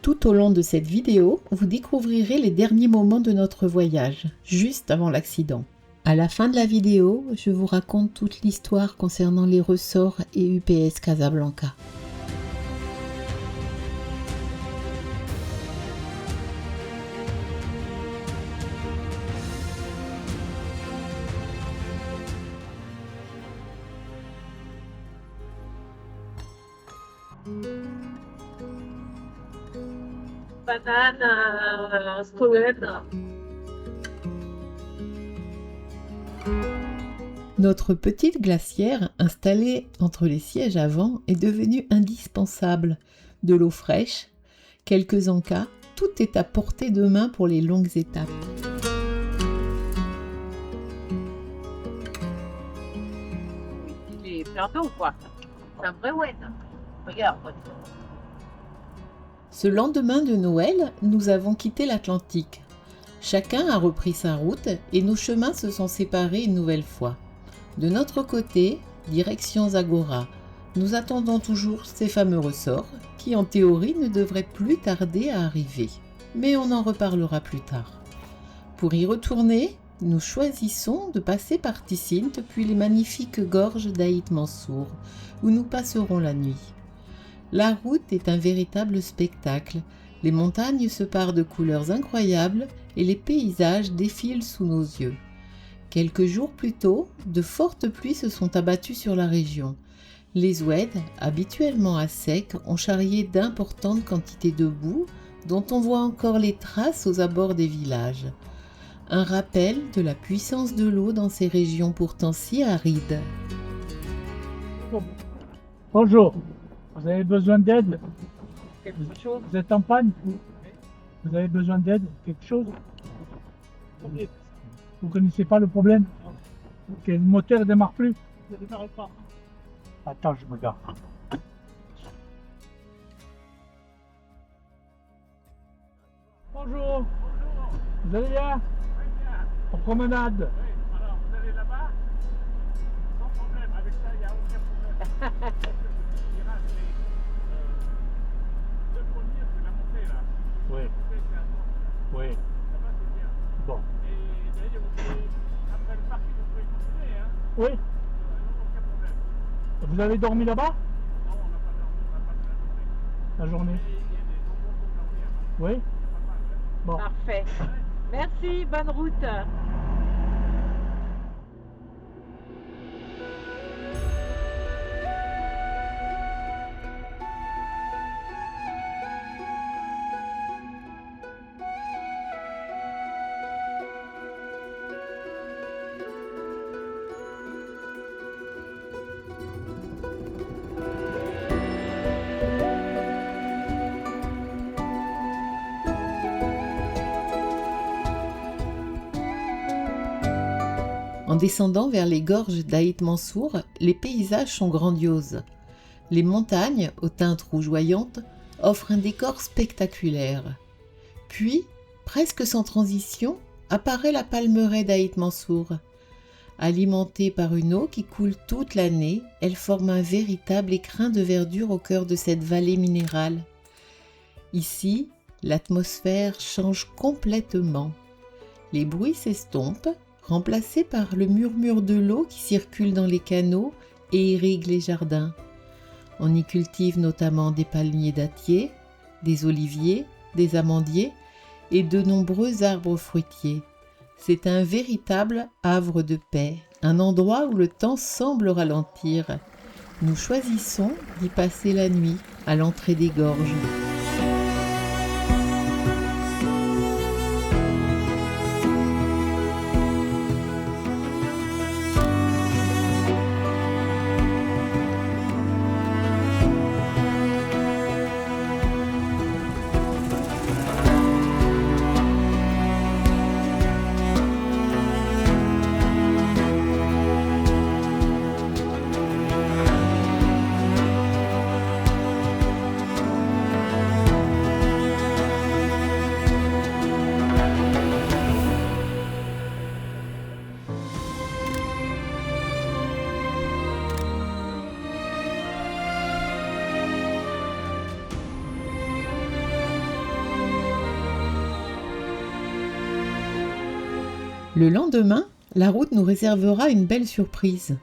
Tout au long de cette vidéo, vous découvrirez les derniers moments de notre voyage, juste avant l'accident. À la fin de la vidéo, je vous raconte toute l'histoire concernant les ressorts et UPS Casablanca. Banana, Stolena. Notre petite glacière installée entre les sièges avant est devenue indispensable. De l'eau fraîche, quelques encas, tout est à portée de main pour les longues étapes. Il est fermé ou quoi? C'est un vrai wed. Regarde. Ce lendemain de Noël, nous avons quitté l'Atlantique. Chacun a repris sa route et nos chemins se sont séparés une nouvelle fois. De notre côté, direction Zagora. Nous attendons toujours ces fameux ressorts qui en théorie ne devraient plus tarder à arriver. Mais on en reparlera plus tard. Pour y retourner, nous choisissons de passer par Tissine puis les magnifiques gorges d'Aït Mansour où nous passerons la nuit. La route est un véritable spectacle. Les montagnes se parent de couleurs incroyables et les paysages défilent sous nos yeux. Quelques jours plus tôt, de fortes pluies se sont abattues sur la région. Les oueds, habituellement à sec, ont charrié d'importantes quantités de boue dont on voit encore les traces aux abords des villages. Un rappel de la puissance de l'eau dans ces régions pourtant si arides. Bonjour, vous avez besoin d'aide? Quelque chose. Vous êtes en panne? Vous avez besoin d'aide? Quelque chose? Vous connaissez pas le problème? Que le moteur ne démarre plus? Ne démarre pas. Attends, je me gare. Bonjour. Vous allez bien? En promenade? Alors, vous allez là-bas? Sans problème, avec ça, il n'y a aucun problème. Le virage, c'est de conduire, c'est la montée là. Oui, La montée, c'est à droite. oui. Là-bas, c'est bien. Bon. Et d'ailleurs, vous pouvez, après le parking, vous pouvez continuer, hein. Oui. Aucun problème. Vous avez dormi là-bas? Non, on n'a pas dormi, on a passé la journée. La journée? Et il y a des bonbons pour dormir, hein. Oui. Pas mal, hein. Bon. Parfait. Merci, bonne route. En descendant vers les gorges d'Aït Mansour, les paysages sont grandioses. Les montagnes, aux teintes rougeoyantes, offrent un décor spectaculaire. Puis, presque sans transition, apparaît la palmeraie d'Aït Mansour. Alimentée par une eau qui coule toute l'année, elle forme un véritable écrin de verdure au cœur de cette vallée minérale. Ici, l'atmosphère change complètement. Les bruits s'estompent, remplacés par le murmure de l'eau qui circule dans les canaux et irrigue les jardins. On y cultive notamment des palmiers dattiers, des oliviers, des amandiers et de nombreux arbres fruitiers. C'est un véritable havre de paix, un endroit où le temps semble ralentir. Nous choisissons d'y passer la nuit à l'entrée des gorges. Le lendemain, la route nous réservera une belle surprise.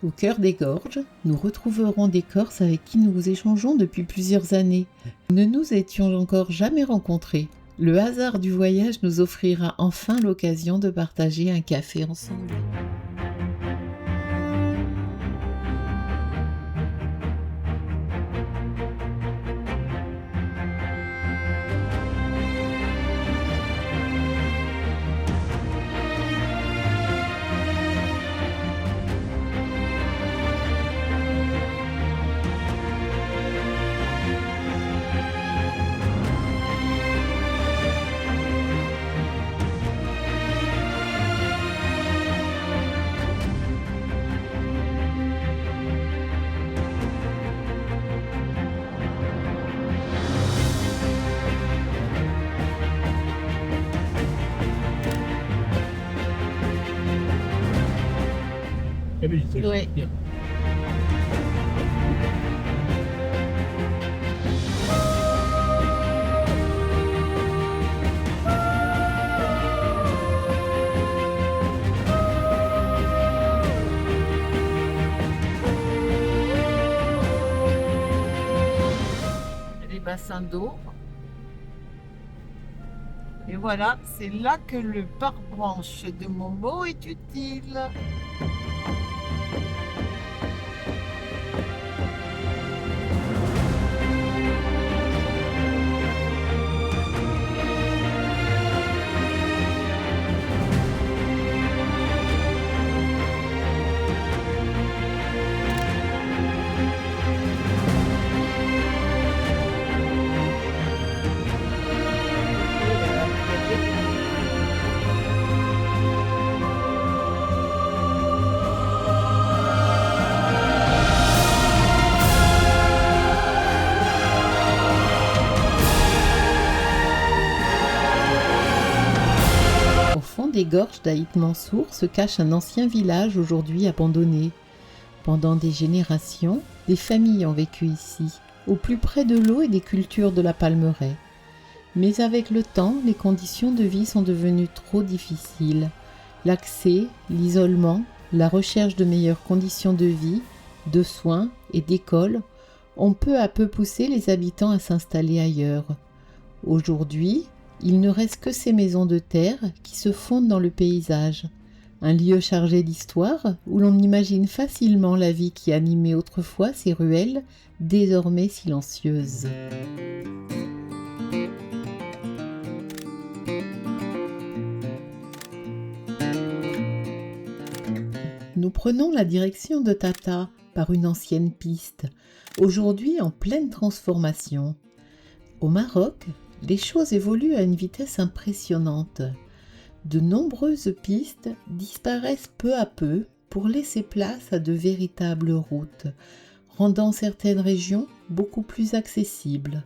Au cœur des gorges, nous retrouverons des Corses avec qui nous échangeons depuis plusieurs années. Nous ne nous étions encore jamais rencontrés. Le hasard du voyage nous offrira enfin l'occasion de partager un café ensemble. Ouais. Les bassins d'eau. Et voilà, c'est là que le pare-branche de Momo est utile. Au fond des gorges d'Aït Mansour se cache un ancien village aujourd'hui abandonné. Pendant des générations, des familles ont vécu ici, au plus près de l'eau et des cultures de la palmeraie. Mais avec le temps, les conditions de vie sont devenues trop difficiles. L'accès, l'isolement, la recherche de meilleures conditions de vie, de soins et d'école ont peu à peu poussé les habitants à s'installer ailleurs. Aujourd'hui, il ne reste que ces maisons de terre qui se fondent dans le paysage. Un lieu chargé d'histoire où l'on imagine facilement la vie qui animait autrefois ces ruelles, désormais silencieuses. Nous prenons la direction de Tata par une ancienne piste, aujourd'hui en pleine transformation. Au Maroc, les choses évoluent à une vitesse impressionnante. De nombreuses pistes disparaissent peu à peu pour laisser place à de véritables routes, rendant certaines régions beaucoup plus accessibles.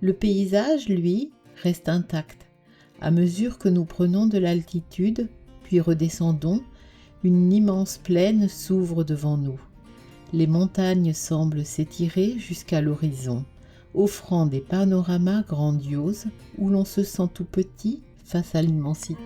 Le paysage, lui, reste intact. À mesure que nous prenons de l'altitude, puis redescendons, une immense plaine s'ouvre devant nous. Les montagnes semblent s'étirer jusqu'à l'horizon, offrant des panoramas grandioses où l'on se sent tout petit face à l'immensité.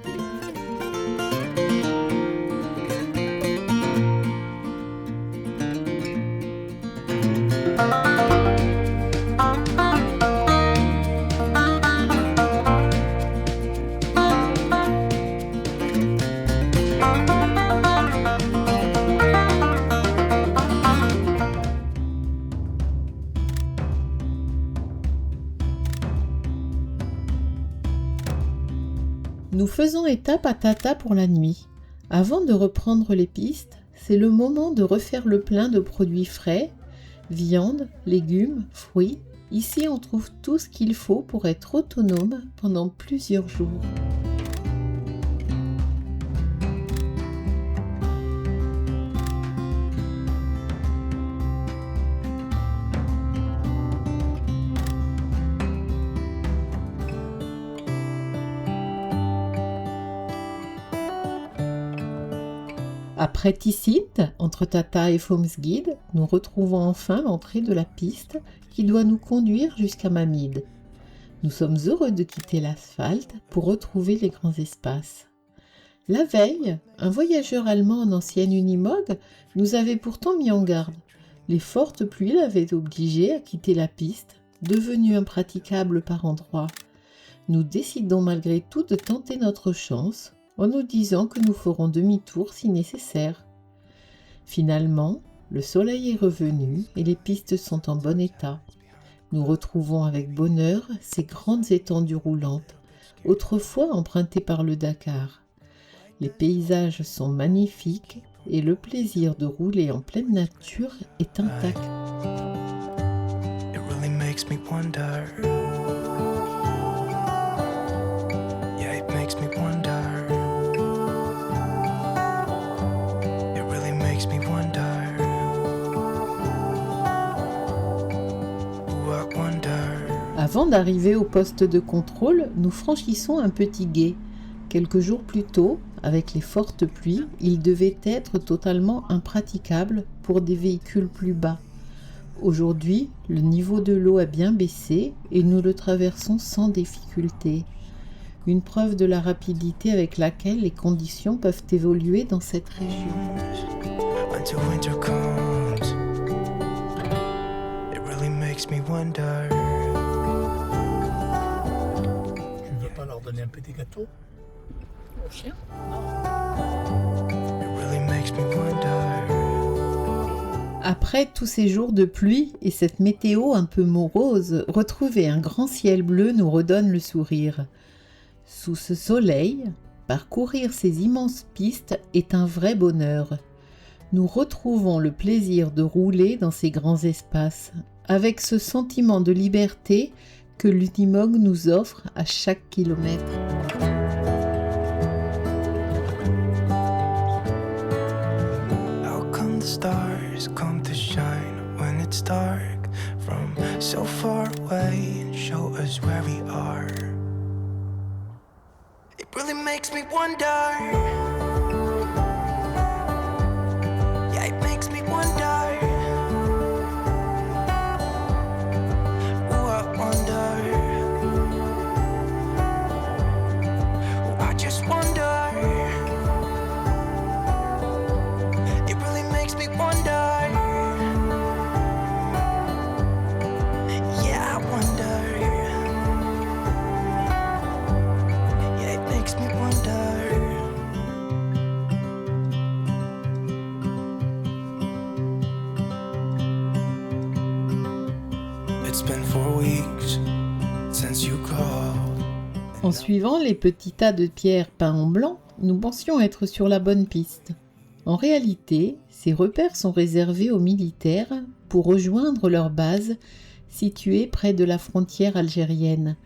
Nous faisons étape à Tata pour la nuit. Avant de reprendre les pistes, c'est le moment de refaire le plein de produits frais, viande, légumes, fruits. Ici, on trouve tout ce qu'il faut pour être autonome pendant plusieurs jours. Après Tissite, entre Tata et Fomsguide, nous retrouvons enfin l'entrée de la piste qui doit nous conduire jusqu'à Mamide. Nous sommes heureux de quitter l'asphalte pour retrouver les grands espaces. La veille, un voyageur allemand en ancienne Unimog nous avait pourtant mis en garde. Les fortes pluies l'avaient obligé à quitter la piste, devenue impraticable par endroits. Nous décidons malgré tout de tenter notre chance, en nous disant que nous ferons demi-tour si nécessaire. Finalement, le soleil est revenu et les pistes sont en bon état. Nous retrouvons avec bonheur ces grandes étendues roulantes, autrefois empruntées par le Dakar. Les paysages sont magnifiques et le plaisir de rouler en pleine nature est intact. It really makes me wonder. Yeah, it makes me wonder. It really makes me wonder. Ooh, I wonder. Avant d'arriver au poste de contrôle, nous franchissons un petit gué. Quelques jours plus tôt, avec les fortes pluies, il devait être totalement impraticable pour des véhicules plus bas. Aujourd'hui, le niveau de l'eau a bien baissé et nous le traversons sans difficulté. Une preuve de la rapidité avec laquelle les conditions peuvent évoluer dans cette région. Until winter comes, it really makes me wonder. Tu veux pas leur donner un petit gâteau? It really makes me wonder. Après tous ces jours de pluie et cette météo un peu morose, retrouver un grand ciel bleu nous redonne le sourire. Sous ce soleil, parcourir ces immenses pistes est un vrai bonheur. Nous retrouvons le plaisir de rouler dans ces grands espaces, avec ce sentiment de liberté que l'Unimog nous offre à chaque kilomètre. How come the stars come to shine when it's dark from so far away and show us where we are? It really makes me wonder. Yeah, it makes me wonder. Ooh, I wonder. Ooh, I just wonder. It really makes me wonder. Yeah, I wonder. Yeah, it makes me wonder. It's been 4 weeks since you called. En suivant les petits tas de pierres peints en blanc, nous pensions être sur la bonne piste. En réalité, ces repères sont réservés aux militaires pour rejoindre leur base située près de la frontière algérienne.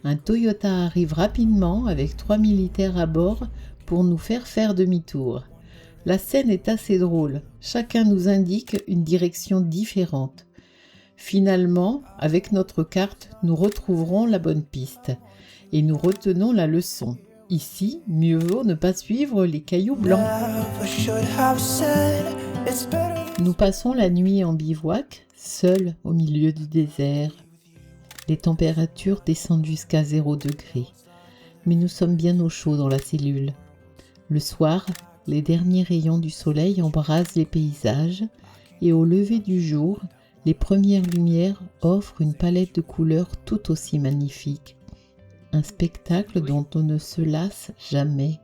Un Toyota arrive rapidement avec 3 militaires à bord pour nous faire demi-tour. La scène est assez drôle, chacun nous indique une direction différente. Finalement, avec notre carte, nous retrouverons la bonne piste et nous retenons la leçon. Ici, mieux vaut ne pas suivre les cailloux blancs. Never should have said it's better. Nous passons la nuit en bivouac, seuls au milieu du désert. Les températures descendent jusqu'à 0 degré, mais nous sommes bien au chaud dans la cellule. Le soir, les derniers rayons du soleil embrasent les paysages et au lever du jour, les premières lumières offrent une palette de couleurs tout aussi magnifique. Un spectacle dont on ne se lasse jamais,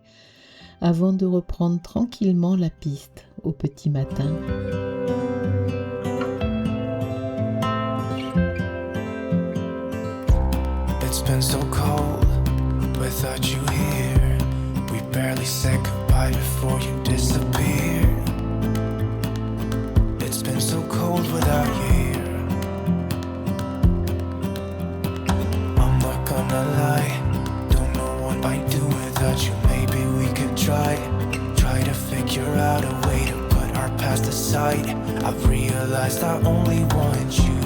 avant de reprendre tranquillement la piste au petit matin. It's been so cold without you here. We barely said goodbye before you disappeared. It's been so cold without you here. I'm not gonna lie, don't know what I'd do without you. Maybe we could try to figure out a way to put our past aside. I've realized I only want you.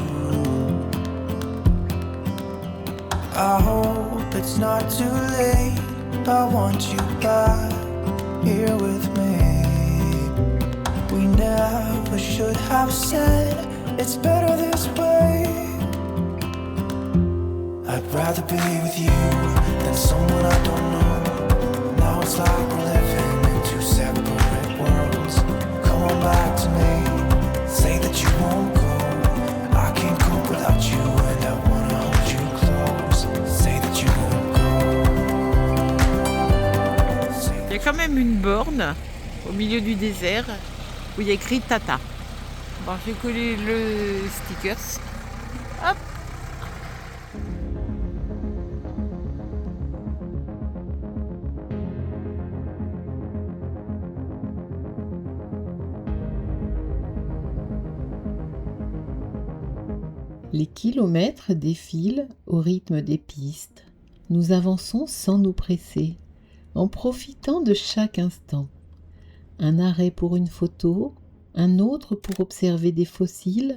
I hope it's not too late. I want you back here with me. We never should have said it's better this way. I'd rather be with you than someone I don't know. Now almost like we're living in two separate worlds. Come on back to me, say that you won't go. I can't cope without you and I wanna hold you close. Say that you won't go. Il y a quand même une borne au milieu du désert où il y a écrit Tata. Bon, j'ai collé le stickers. Hop. Les kilomètres défilent au rythme des pistes. Nous avançons sans nous presser, en profitant de chaque instant. Un arrêt pour une photo, un autre pour observer des fossiles,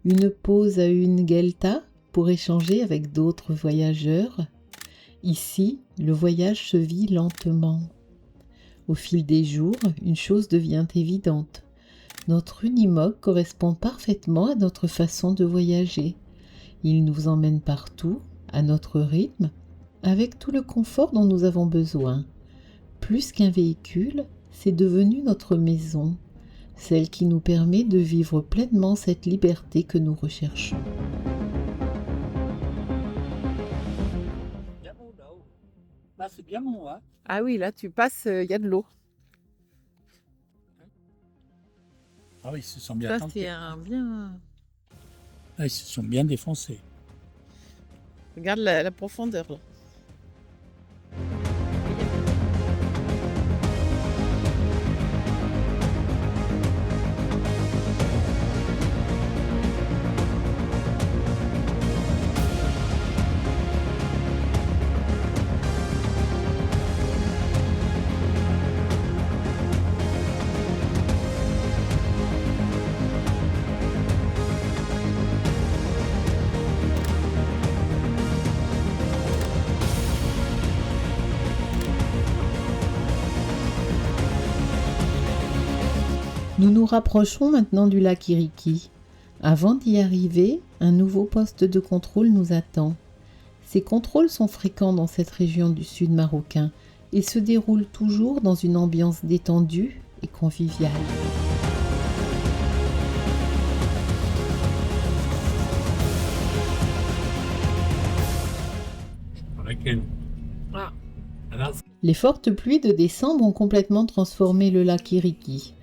une pause à une guelta pour échanger avec d'autres voyageurs. Ici, le voyage se vit lentement. Au fil des jours, une chose devient évidente. Notre Unimog correspond parfaitement à notre façon de voyager. Il nous emmène partout, à notre rythme, avec tout le confort dont nous avons besoin. Plus qu'un véhicule, c'est devenu notre maison, celle qui nous permet de vivre pleinement cette liberté que nous recherchons. Là, c'est bien bon, hein. Ah oui, là tu passes, il y a de l'eau. Ah oui, ils se sont bien Ça tentés. c'est un bien... Là, ils se sont bien défoncés. Regarde la profondeur là. Nous nous rapprochons maintenant du lac Iriki. Avant d'y arriver, un nouveau poste de contrôle nous attend. Ces contrôles sont fréquents dans cette région du sud marocain et se déroulent toujours dans une ambiance détendue et conviviale. Les fortes pluies de décembre ont complètement transformé le lac Iriki.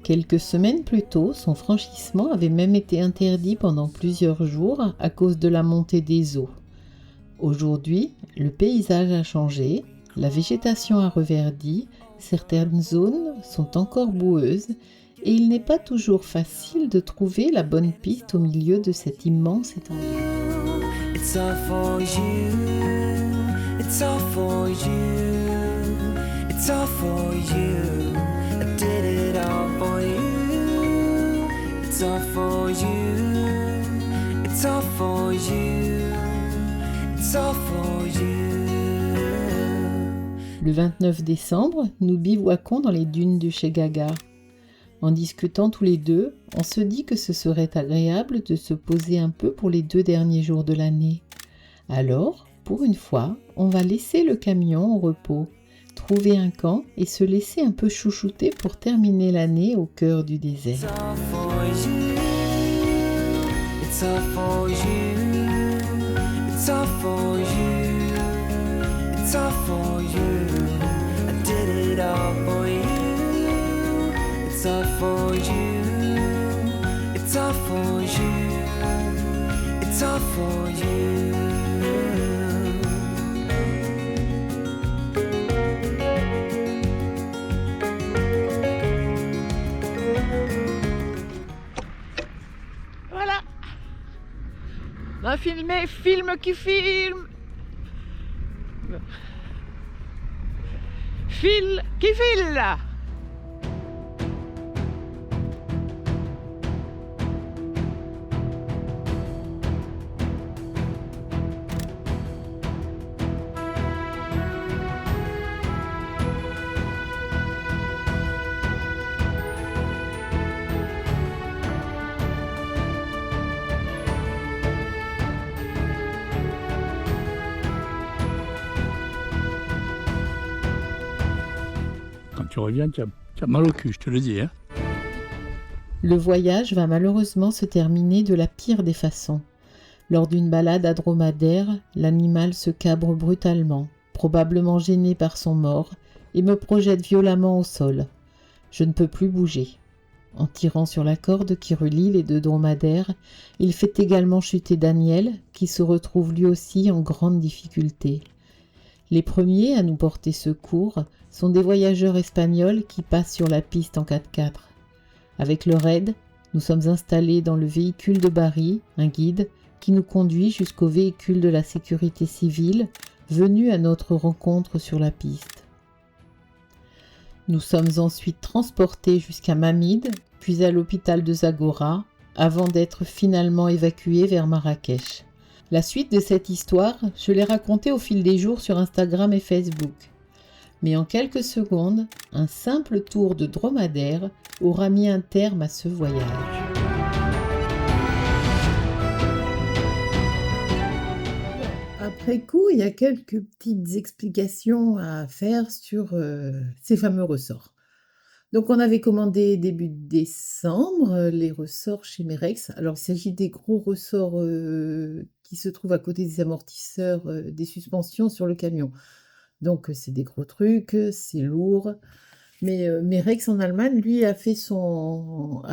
Quelques semaines plus tôt, son franchissement avait même été interdit pendant plusieurs jours à cause de la montée des eaux. Aujourd'hui, le paysage a changé, la végétation a reverdi, certaines zones sont encore boueuses et il n'est pas toujours facile de trouver la bonne piste au milieu de cette immense étendue. It's all for you, it's all for you, it's all for you. I did it all for you. It's all for you, it's all for you, it's all for you. Le 29 décembre, nous bivouaquons dans les dunes du Chegaga. En discutant tous les deux, on se dit que ce serait agréable de se poser un peu pour les 2 derniers jours de l'année. Alors, pour une fois, on va laisser le camion au repos, trouver un camp et se laisser un peu chouchouter pour terminer l'année au cœur du désert. It's all for you, it's all for you, it's all for you, it's all for you. I did it all for you. It's all for you, it's all for you, it's all for you. Voilà. On a filmé, film qui filme. File qui file. tu reviens, tu as mal au cul, je te le dis. Hein. Le voyage va malheureusement se terminer de la pire des façons. Lors d'une balade à dromadaire, l'animal se cabre brutalement, probablement gêné par son mort, et me projette violemment au sol. Je ne peux plus bouger. En tirant sur la corde qui relie les deux dromadaires, il fait également chuter Daniel, qui se retrouve lui aussi en grande difficulté. Les premiers à nous porter secours sont des voyageurs espagnols qui passent sur la piste en 4x4. Avec leur aide, nous sommes installés dans le véhicule de Barry, un guide, qui nous conduit jusqu'au véhicule de la sécurité civile, venu à notre rencontre sur la piste. Nous sommes ensuite transportés jusqu'à Mamid, puis à l'hôpital de Zagora, avant d'être finalement évacués vers Marrakech. La suite de cette histoire, je l'ai racontée au fil des jours sur Instagram et Facebook. Mais en quelques secondes, un simple tour de dromadaire aura mis un terme à ce voyage. Après coup, il y a quelques petites explications à faire sur ces fameux ressorts. Donc, on avait commandé début décembre les ressorts chez Merex. Alors, il s'agit des gros ressorts qui se trouvent à côté des amortisseurs des suspensions sur le camion. Donc, c'est des gros trucs, c'est lourd. Mais Merex en Allemagne, lui, a fait son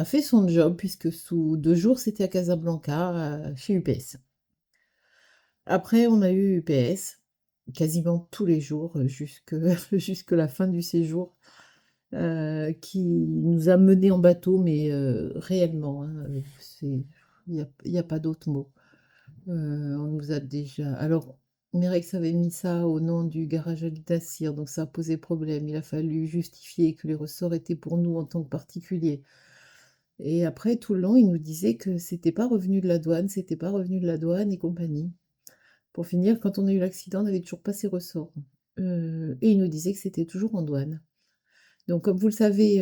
job, puisque sous 2 jours, c'était à Casablanca, chez UPS. Après, on a eu UPS, quasiment tous les jours, jusque la fin du séjour, qui nous a menés en bateau, mais réellement, hein, il n'y a pas d'autre mot. On nous a déjà... Alors, Merex avait mis ça au nom du garage Al-Dassir, donc ça a posé problème. Il a fallu justifier que les ressorts étaient pour nous en tant que particuliers. Et après, tout le long, il nous disait que c'était pas revenu de la douane et compagnie. Pour finir, quand on a eu l'accident, on n'avait toujours pas ses ressorts. Et il nous disait que c'était toujours en douane. Donc, comme vous le savez,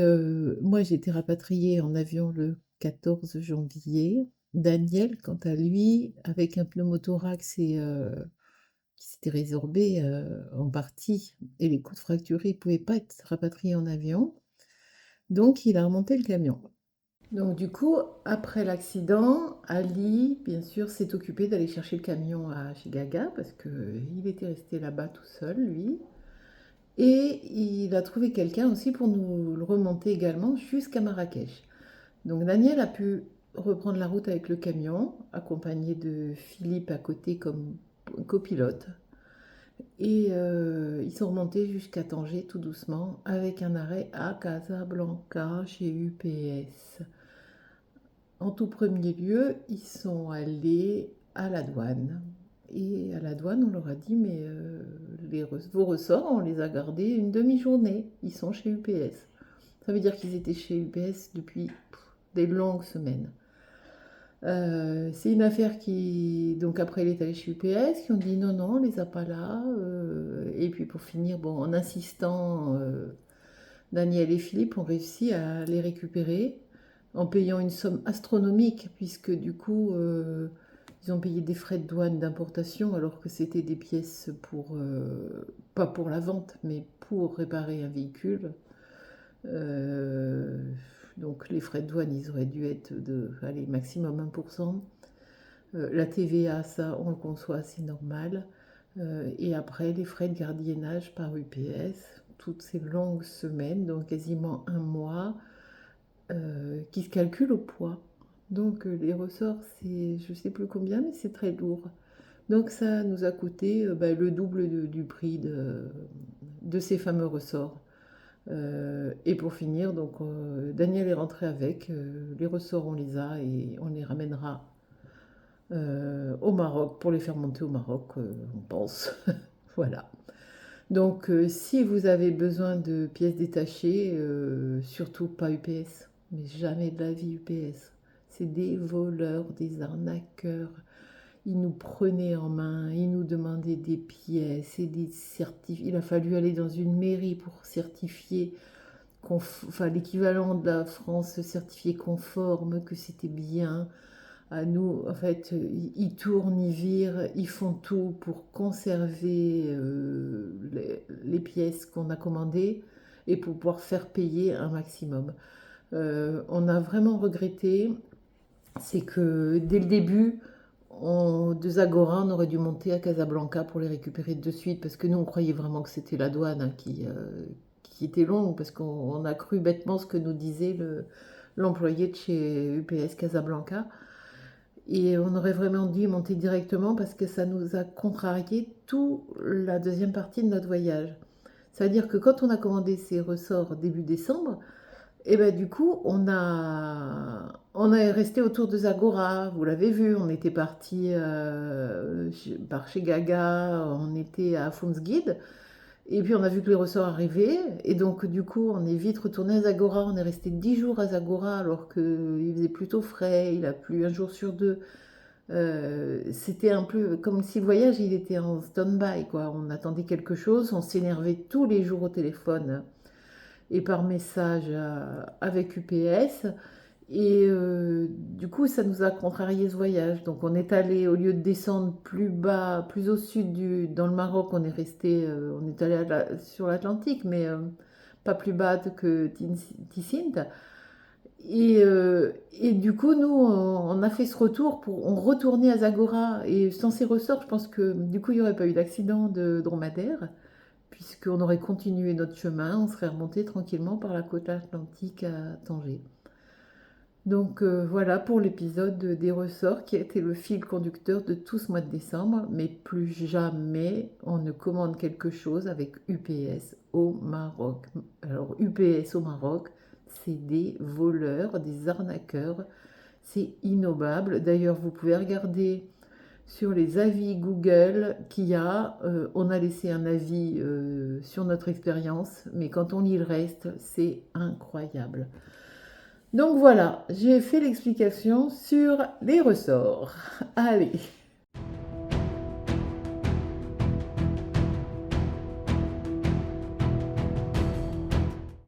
moi, j'ai été rapatriée en avion le 14 janvier. Daniel, quant à lui, avec un pneumothorax qui s'était résorbé en partie et les côtes fracturées, il ne pouvait pas être rapatrié en avion. Donc, il a remonté le camion. Donc du coup, après l'accident, Ali, bien sûr, s'est occupé d'aller chercher le camion chez Gaga parce qu'il était resté là-bas tout seul, lui. Et il a trouvé quelqu'un aussi pour nous le remonter également jusqu'à Marrakech. Donc Daniel a pu reprendre la route avec le camion, accompagné de Philippe à côté comme copilote. Et ils sont remontés jusqu'à Tanger tout doucement avec un arrêt à Casablanca chez UPS. En tout premier lieu, ils sont allés à la douane. Et à la douane, on leur a dit, mais vos ressorts, on les a gardés une demi-journée. Ils sont chez UPS. Ça veut dire qu'ils étaient chez UPS depuis des longues semaines. C'est une affaire qui... Donc après, il est allé chez UPS, qui ont dit non, on les a pas là. Et puis pour finir, bon, en insistant, Daniel et Philippe ont réussi à les récupérer en payant une somme astronomique, puisque du coup, ils ont payé des frais de douane d'importation, alors que c'était des pièces pour, pas pour la vente, mais pour réparer un véhicule. Donc les frais de douane, ils auraient dû être de, allez, maximum 1%. La TVA, ça, on le conçoit, c'est normal. Et après, les frais de gardiennage par UPS, toutes ces longues semaines, donc quasiment un mois, qui se calculent au poids. Donc les ressorts, c'est je sais plus combien, mais c'est très lourd. Donc ça nous a coûté le double du prix de ces fameux ressorts. Et pour finir, donc Daniel est rentré avec, les ressorts on les a et on les ramènera au Maroc pour les faire monter au Maroc, on pense. Voilà. Donc si vous avez besoin de pièces détachées, surtout pas UPS. Mais jamais de la vie UPS. C'est des voleurs, des arnaqueurs. Ils nous prenaient en main, ils nous demandaient des pièces et des certificats. Il a fallu aller dans une mairie pour certifier, l'équivalent de la France, certifier conforme, que c'était bien. À nous, en fait, ils tournent, ils virent, ils font tout pour conserver les pièces qu'on a commandées. et pour pouvoir faire payer un maximum. On a vraiment regretté, c'est que dès le début, de Zagora, on aurait dû monter à Casablanca pour les récupérer de suite, parce que nous, on croyait vraiment que c'était la douane hein, qui était longue, parce qu'on a cru bêtement ce que nous disait l'employé de chez UPS Casablanca. Et on aurait vraiment dû monter directement parce que ça nous a contrarié toute la deuxième partie de notre voyage. Ça veut dire que quand on a commandé ces ressorts début décembre, et ben du coup, on est resté autour de Zagora. Vous l'avez vu, on était parti par chez Gaga, on était à Fumsguide. Et puis on a vu que les ressorts arrivaient. Et donc du coup, on est vite retourné à Zagora. On est resté 10 jours à Zagora alors qu'il faisait plutôt frais. Il a plu un jour sur deux. C'était un peu comme si le voyage il était en stand-by, quoi. On attendait quelque chose. On s'énervait tous les jours au téléphone et par message avec UPS. Et du coup, ça nous a contrarié ce voyage. Donc, on est allé, au lieu de descendre plus bas, plus au sud dans le Maroc, on est resté, on est allé sur l'Atlantique, mais pas plus bas que Ticinte. Et du coup, nous, on a fait ce retour on retournait à Zagora. Et sans ces ressorts, je pense que du coup, il n'y aurait pas eu d'accident de dromadaire, puisqu'on aurait continué notre chemin, on serait remonté tranquillement par la côte atlantique à Tanger. Donc voilà pour l'épisode des ressorts qui a été le fil conducteur de tout ce mois de décembre, mais plus jamais on ne commande quelque chose avec UPS au Maroc. Alors UPS au Maroc, c'est des voleurs, des arnaqueurs, c'est innommable. D'ailleurs, vous pouvez regarder sur les avis Google qu'il y a, on a laissé un avis sur notre expérience, mais quand on y reste, c'est incroyable. Donc voilà, j'ai fait l'explication sur les ressorts. Allez,